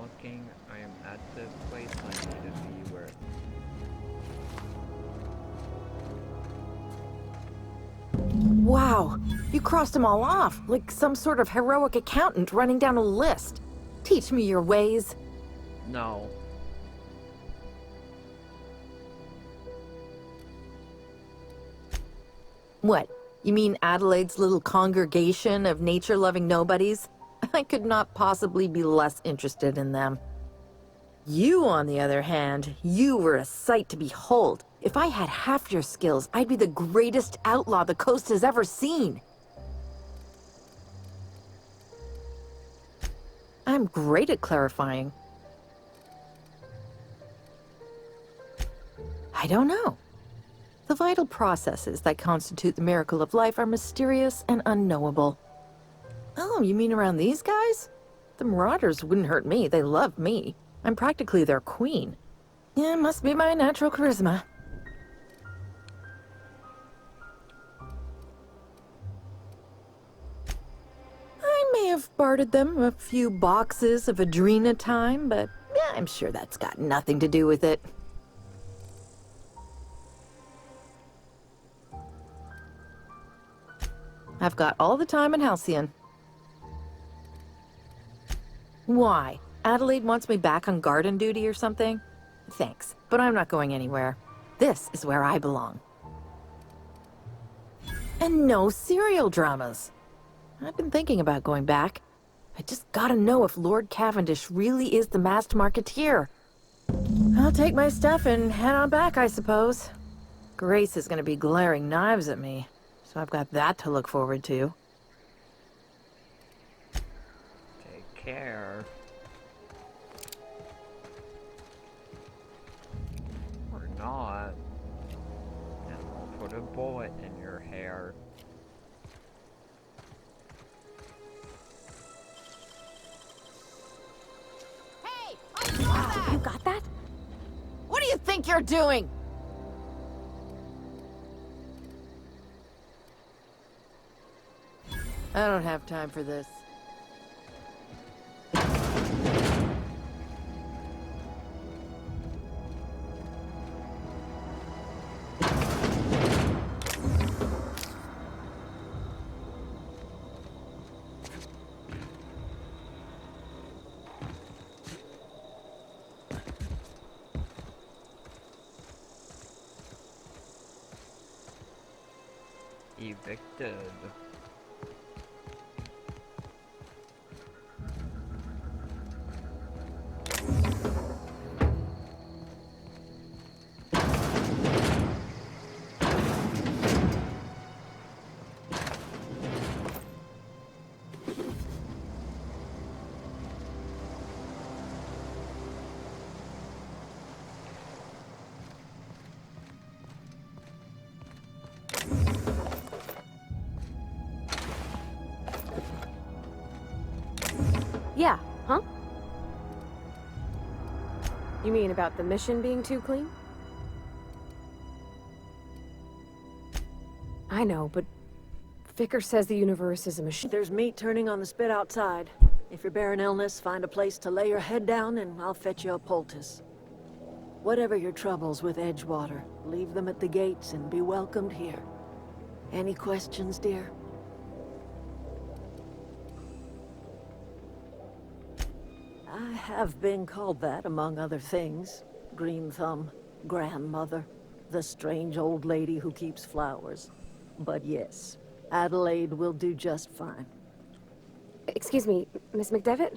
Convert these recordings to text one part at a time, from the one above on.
looking. I am at the place I need to be where. Wow, you crossed them all off, like some sort of heroic accountant running down a list. Teach me your ways. No. What? You mean Adelaide's little congregation of nature-loving nobodies? I could not possibly be less interested in them. You, on the other hand, you were a sight to behold. If I had half your skills, I'd be the greatest outlaw the coast has ever seen. I'm great at clarifying. I don't know. The vital processes that constitute the miracle of life are mysterious and unknowable. Oh, you mean around these guys? The Marauders wouldn't hurt me. They love me. I'm practically their queen. Yeah, must be my natural charisma. I may have bartered them a few boxes of Adrena time, but yeah, I'm sure that's got nothing to do with it. I've got all the time in Halcyon. Why? Adelaide wants me back on garden duty or something? Thanks, but I'm not going anywhere. This is where I belong. And no serial dramas. I've been thinking about going back. I just gotta know if Lord Cavendish really is the masked marketeer. I'll take my stuff and head on back, I suppose. Grace is gonna be glaring knives at me, so I've got that to look forward to. Take care. Or not. And I'll put a bullet in your hair. Hey! You got that? What do you think you're doing? I don't have time for this. Evicted. Yeah, huh? You mean about the mission being too clean? I know, but Vicker says the universe is a machine. There's meat turning on the spit outside. If you're bearing illness, find a place to lay your head down and I'll fetch you a poultice. Whatever your troubles with Edgewater, leave them at the gates and be welcomed here. Any questions, dear? I have been called that, among other things. Green Thumb, grandmother, the strange old lady who keeps flowers. But yes, Adelaide will do just fine. Excuse me, Miss McDevitt?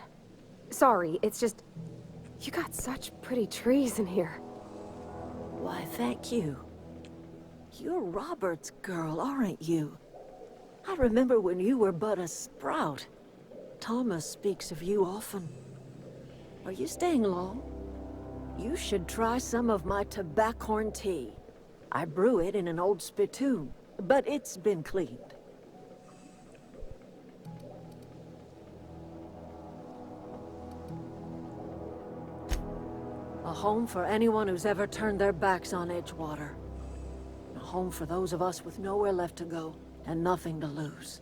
Sorry, it's just... You got such pretty trees in here. Why, thank you. You're Robert's girl, aren't you? I remember when you were but a sprout. Thomas speaks of you often. Are you staying long? You should try some of my tobaccorn tea. I brew it in an old spittoon, but it's been cleaned. A home for anyone who's ever turned their backs on Edgewater. A home for those of us with nowhere left to go and nothing to lose.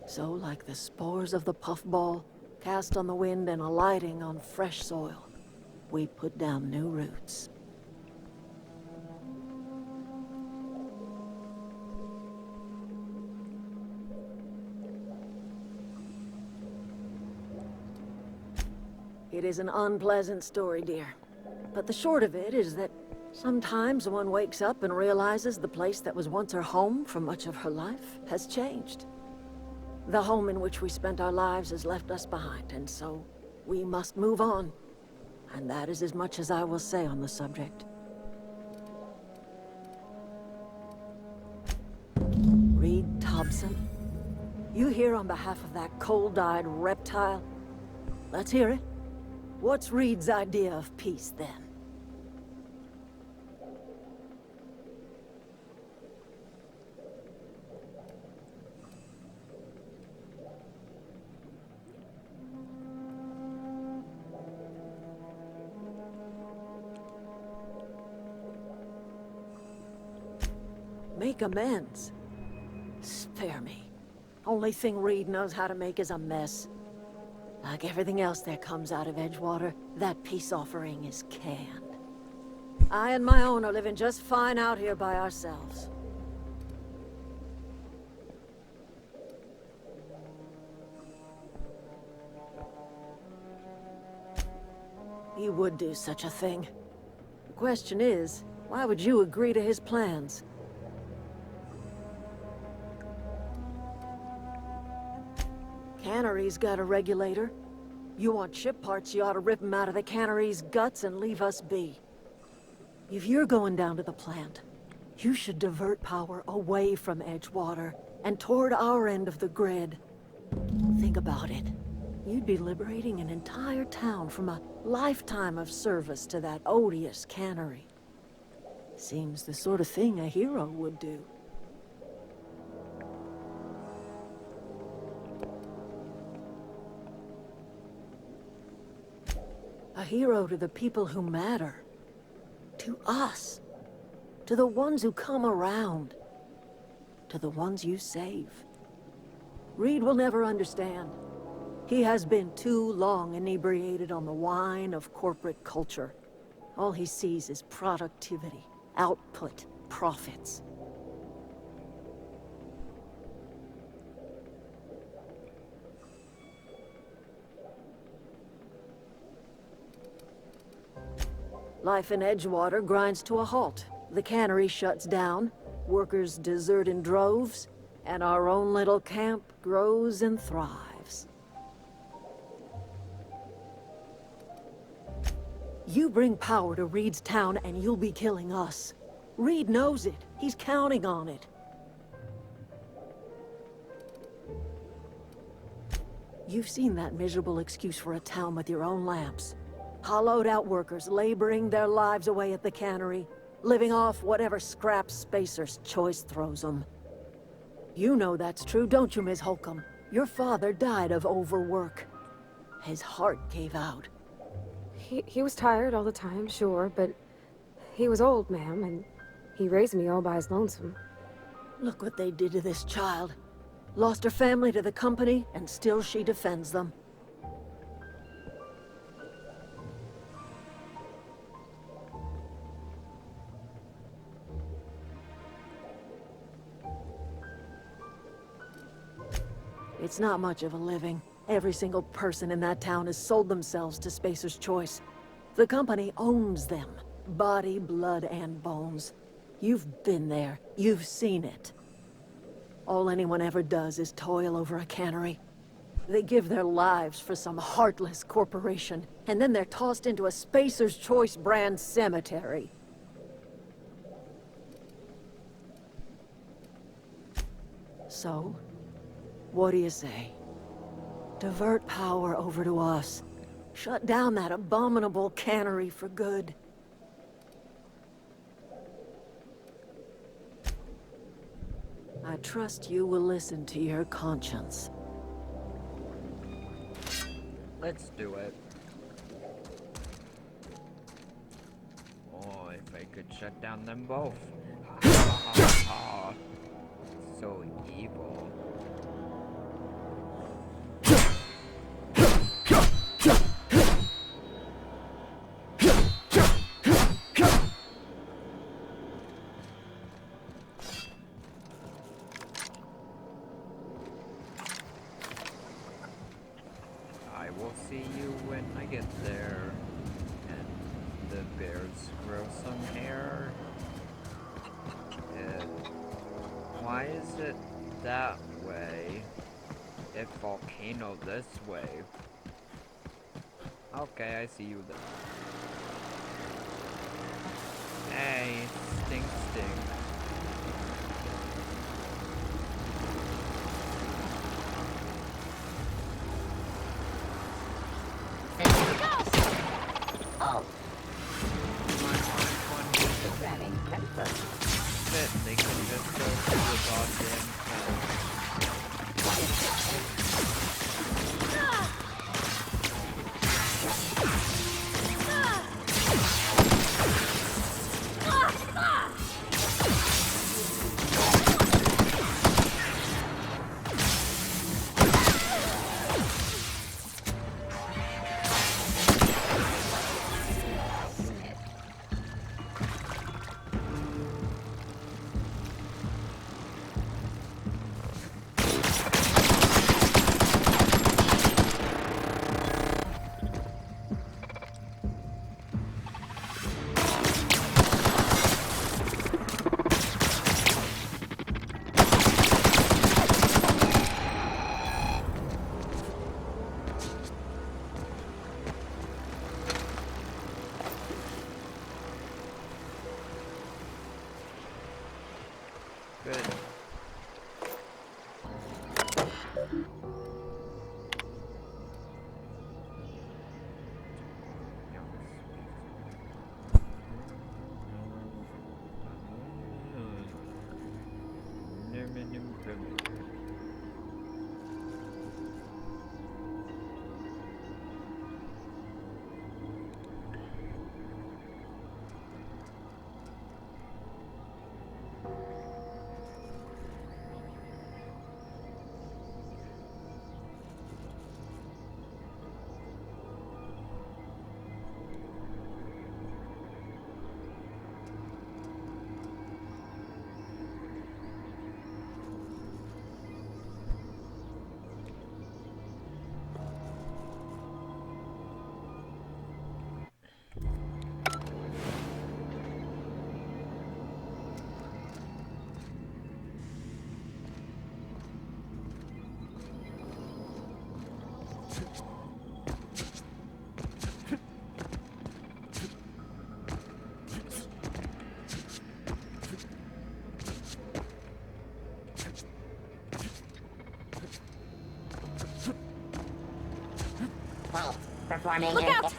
So, like the spores of the puffball, Cast on the wind and alighting on fresh soil, we put down new roots. It is an unpleasant story, dear. But the short of it is that sometimes one wakes up and realizes the place that was once her home for much of her life has changed. The home in which we spent our lives has left us behind, and so we must move on. And that is as much as I will say on the subject. Reed Thompson, you here on behalf of that cold-eyed reptile? Let's hear it. What's Reed's idea of peace, then? Make amends? Spare me. Only thing Reed knows how to make is a mess. Like everything else that comes out of Edgewater, that peace offering is canned. I and my own are living just fine out here by ourselves. He would do such a thing. The question is, why would you agree to his plans? Cannery's got a regulator. You want ship parts, you ought to rip them out of the cannery's guts and leave us be. If you're going down to the plant, you should divert power away from Edgewater and toward our end of the grid. Think about it. You'd be liberating an entire town from a lifetime of service to that odious cannery. Seems the sort of thing a hero would do. A hero to the people who matter. To us. To the ones who come around. To the ones you save. Reed will never understand. He has been too long inebriated on the wine of corporate culture. All he sees is productivity, output, profits. Life in Edgewater grinds to a halt. The cannery shuts down, workers desert in droves, and our own little camp grows and thrives. You bring power to Reed's town and you'll be killing us. Reed knows it. He's counting on it. You've seen that miserable excuse for a town with your own lamps. Hollowed out workers laboring their lives away at the cannery, living off whatever scrap Spacer's Choice throws them. You know that's true, don't you, Ms. Holcomb? Your father died of overwork. His heart gave out. He was tired all the time, sure, but he was old, ma'am, and he raised me all by his lonesome. Look what they did to this child. Lost her family to the company, and still she defends them. It's not much of a living. Every single person in that town has sold themselves to Spacer's Choice. The company owns them. Body, blood, and bones. You've been there. You've seen it. All anyone ever does is toil over a cannery. They give their lives for some heartless corporation, and then they're tossed into a Spacer's Choice brand cemetery. So, what do you say? Divert power over to us. Shut down that abominable cannery for good. I trust you will listen to your conscience. Let's do it. Oh, if I could shut down them both. So evil. I will see you when I get there. And the bears grow some hair. And why is it that way? If volcano this way. Okay, I see you then. Hey, stink stink. Shit, they can just go through the goddamn good. Performing. Look out!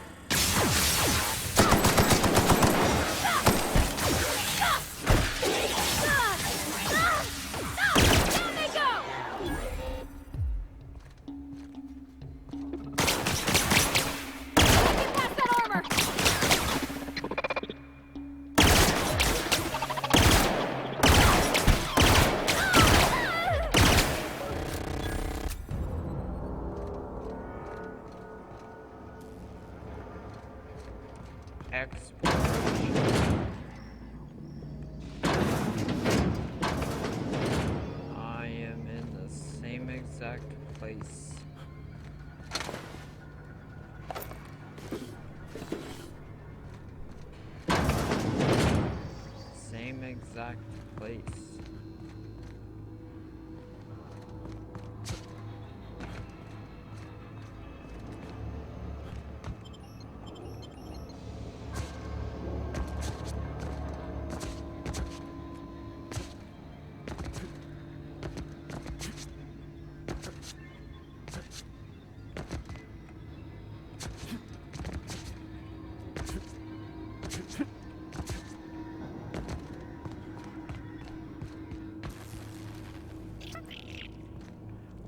Down they go! Get past that armor! Exploration. I am in the same exact place. Same exact place.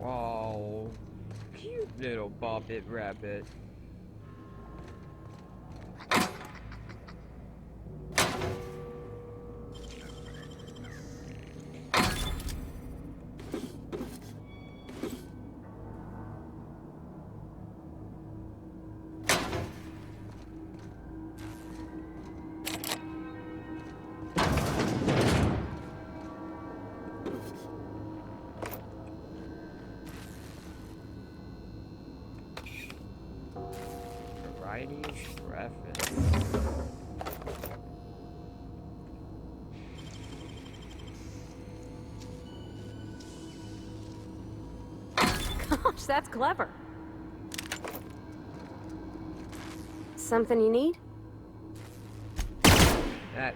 Wow, cute little bobbit rabbit. Spidey's preface. Gosh, that's clever. Something you need? That.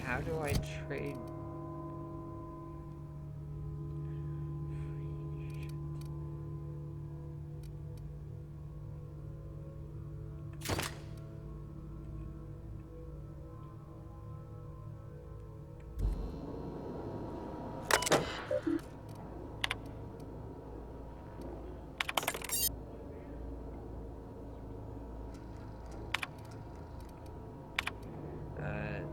How do I trade?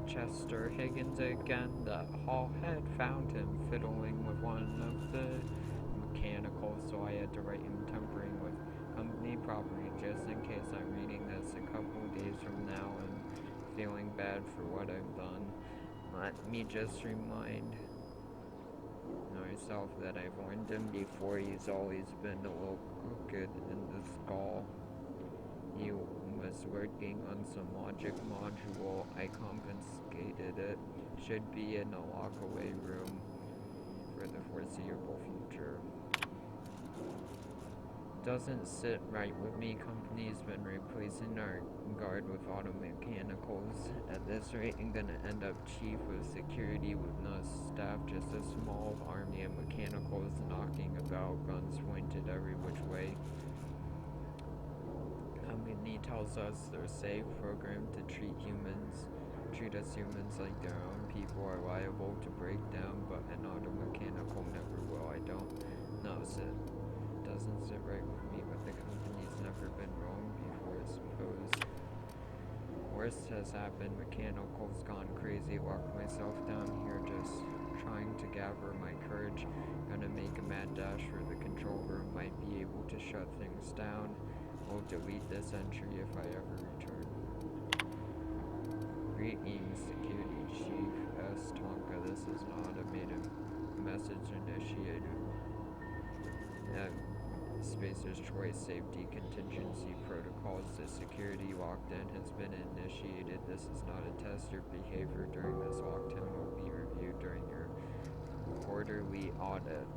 Chester Higgins again. The hall had found him fiddling with one of the mechanicals, so I had to write him tampering with company property just in case I'm reading this a couple days from now and feeling bad for what I've done. Let me just remind myself that I've warned him before. He's always been a little crooked in the skull. He was working on some logic module. I confiscated it. Should be in a lockaway room for the foreseeable future. Doesn't sit right with me. Company's been replacing our guard with auto mechanicals. At this rate, I'm gonna end up chief of security with no staff, just a small army of mechanicals knocking about, guns pointed every which way. Company tells us they're safe, programmed to treat us humans like their own. People are liable to break down, but an auto mechanical never will. I don't know, doesn't sit right with me, but the company's never been wrong before, I suppose. Worst has happened, mechanical's gone crazy, locked myself down here just trying to gather my courage. Gonna make a mad dash for the control room, might be able to shut things down. Will delete this entry if I ever return. Greetings, Security Chief S. Tonka. This is an automated message initiated. Spacer's Choice Safety Contingency Protocols. The security lockdown has been initiated. This is not a test. Your behavior during this lockdown will be reviewed during your quarterly audit.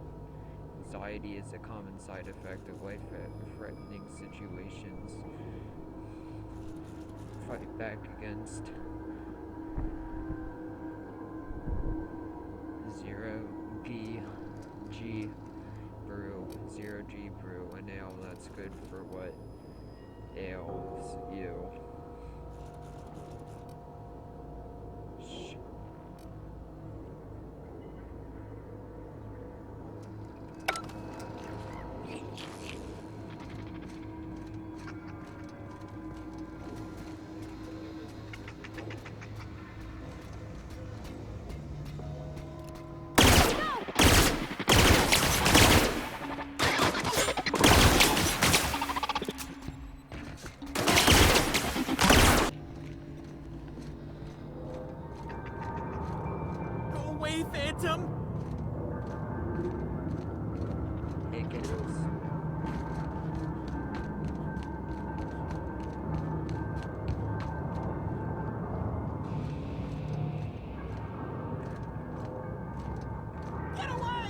Anxiety is a common side effect of life-threatening situations. Fight back against 0G brew. 0G brew, an ale that's good for what ails you. Phantom! Higgins. Get away!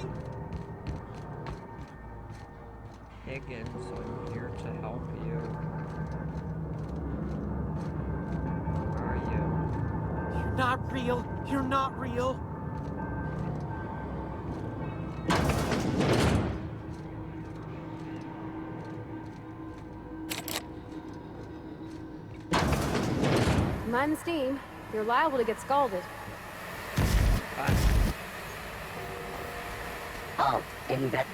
Higgins, I'm here to help you. Where are you? You're not real! You're not real! Mind the steam. You're liable to get scalded. Oh, in that.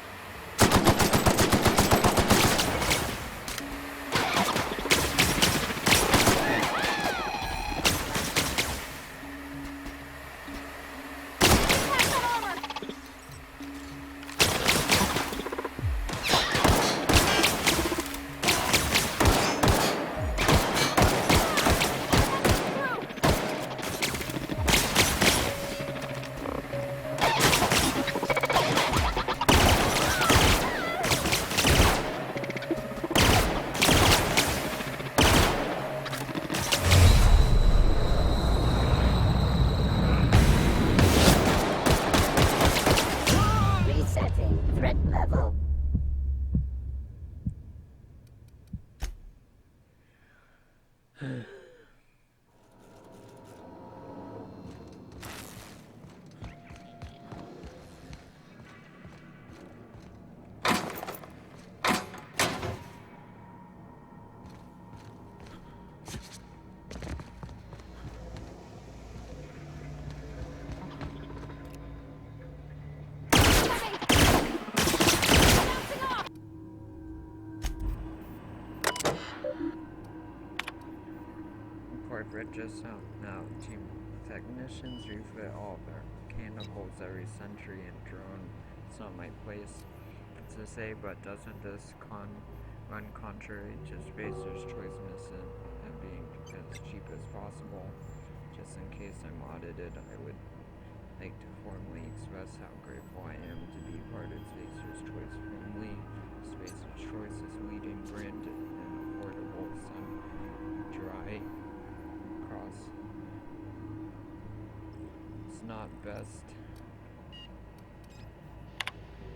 Corporate just now, team technicians refit all their mechanicals every century and drone. It's not my place to say, but doesn't this run contrary to Spacer's choice mission and being as cheap as possible? Just in case I'm audited, I would like to formally express how grateful I am to be part of Spacer's Choice family. Spacer's Choice is leading brand and affordable sun-dry cross. It's not best.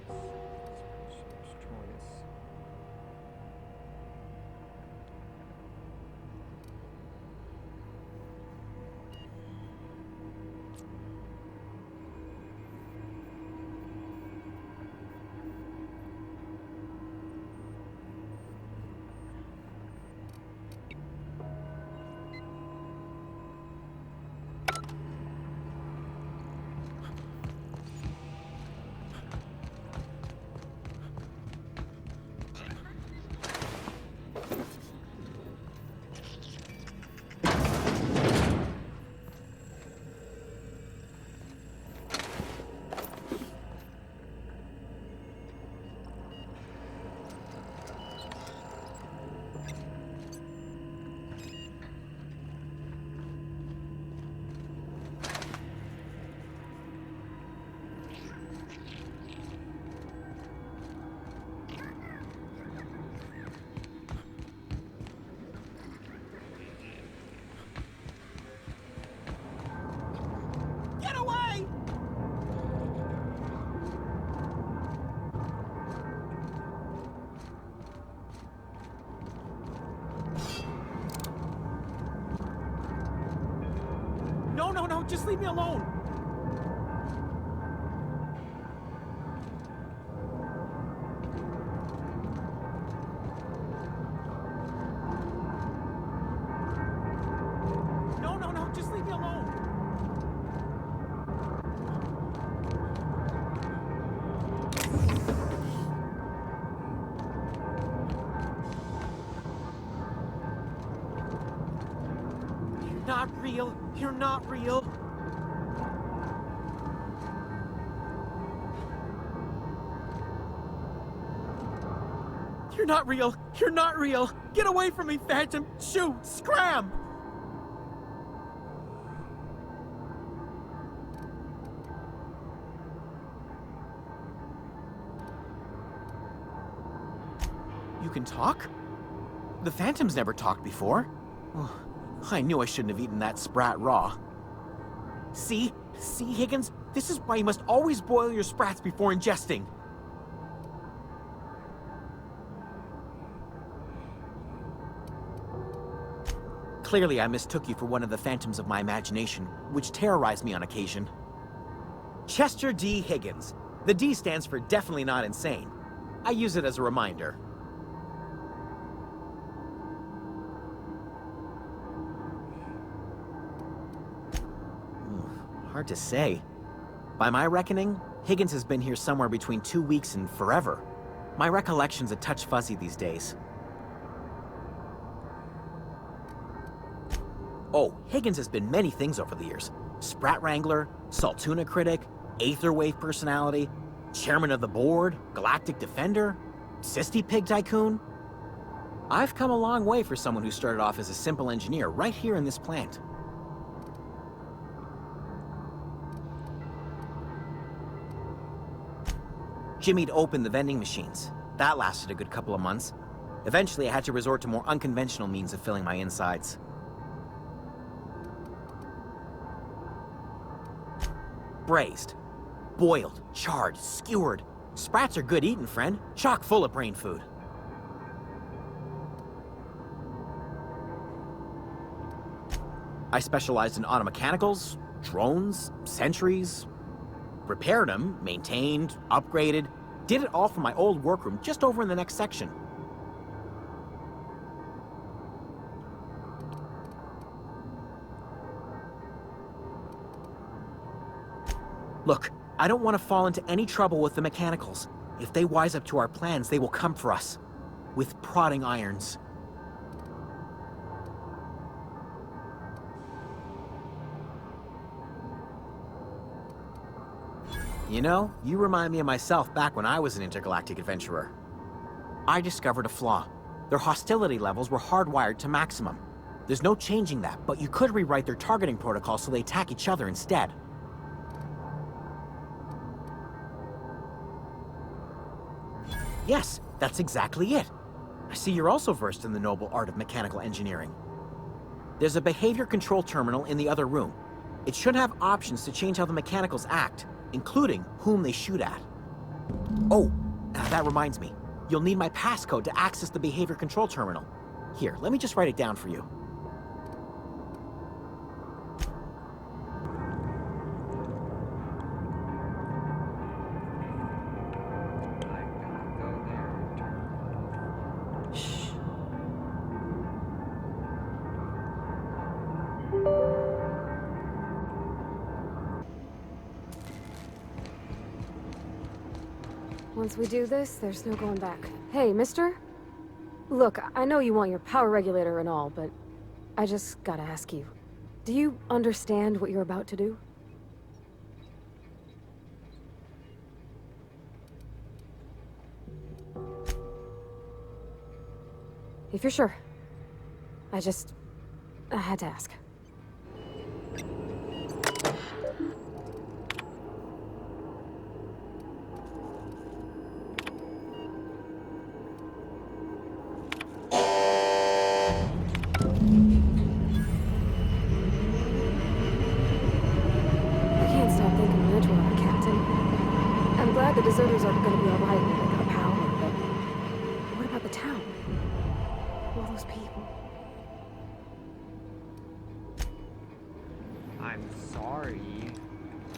Spacer's Choice. Get away! No, no, no, just leave me alone. No, no, no, just leave me alone. You're not real. You're not real. You're not real. You're not real. Get away from me, Phantom. Shoot. Scram. You can talk? The Phantom's never talked before. Oh, I knew I shouldn't have eaten that sprat raw. See? See, Higgins? This is why you must always boil your sprats before ingesting. Clearly, I mistook you for one of the phantoms of my imagination, which terrorized me on occasion. Chester D. Higgins. The D stands for definitely not insane. I use it as a reminder. Hard to say. By my reckoning, Higgins has been here somewhere between 2 weeks and forever. My recollection's a touch fuzzy these days. Oh, Higgins has been many things over the years. Sprat Wrangler, Saltuna Critic, Aetherwave Personality, Chairman of the Board, Galactic Defender, Sisty Pig Tycoon. I've come a long way for someone who started off as a simple engineer right here in this plant. Jimmy'd opened the vending machines. That lasted a good couple of months. Eventually, I had to resort to more unconventional means of filling my insides. Braised, boiled, charred, skewered. Sprats are good eating, friend. Chock full of brain food. I specialized in automechanicals, drones, sentries, repaired them, maintained, upgraded, did it all from my old workroom just over in the next section. Look, I don't want to fall into any trouble with the mechanicals. If they wise up to our plans, they will come for us. With prodding irons. You know, you remind me of myself back when I was an intergalactic adventurer. I discovered a flaw. Their hostility levels were hardwired to maximum. There's no changing that, but you could rewrite their targeting protocol so they attack each other instead. Yes, that's exactly it. I see you're also versed in the noble art of mechanical engineering. There's a behavior control terminal in the other room. It should have options to change how the mechanicals act, including whom they shoot at. Oh, that reminds me. You'll need my passcode to access the behavior control terminal. Here, let me just write it down for you. I'm gonna go there and turn it off. Shh. Once we do this, there's no going back. Hey, mister? Look, I know you want your power regulator and all, but I just gotta ask you. Do you understand what you're about to do? If you're sure. I had to ask. I can't stop thinking of Edgewater, Captain. I'm glad the deserters are gonna be alright now they got power, but what about the town? All those people. I'm sorry,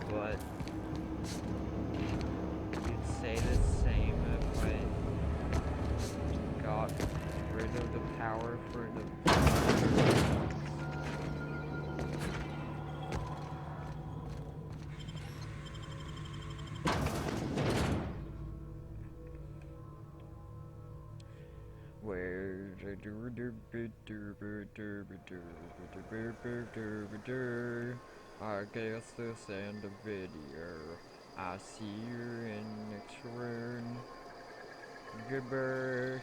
but you'd say the same if I got rid of the power for the I guess this end the video. I'll see you in next room. Goodbye.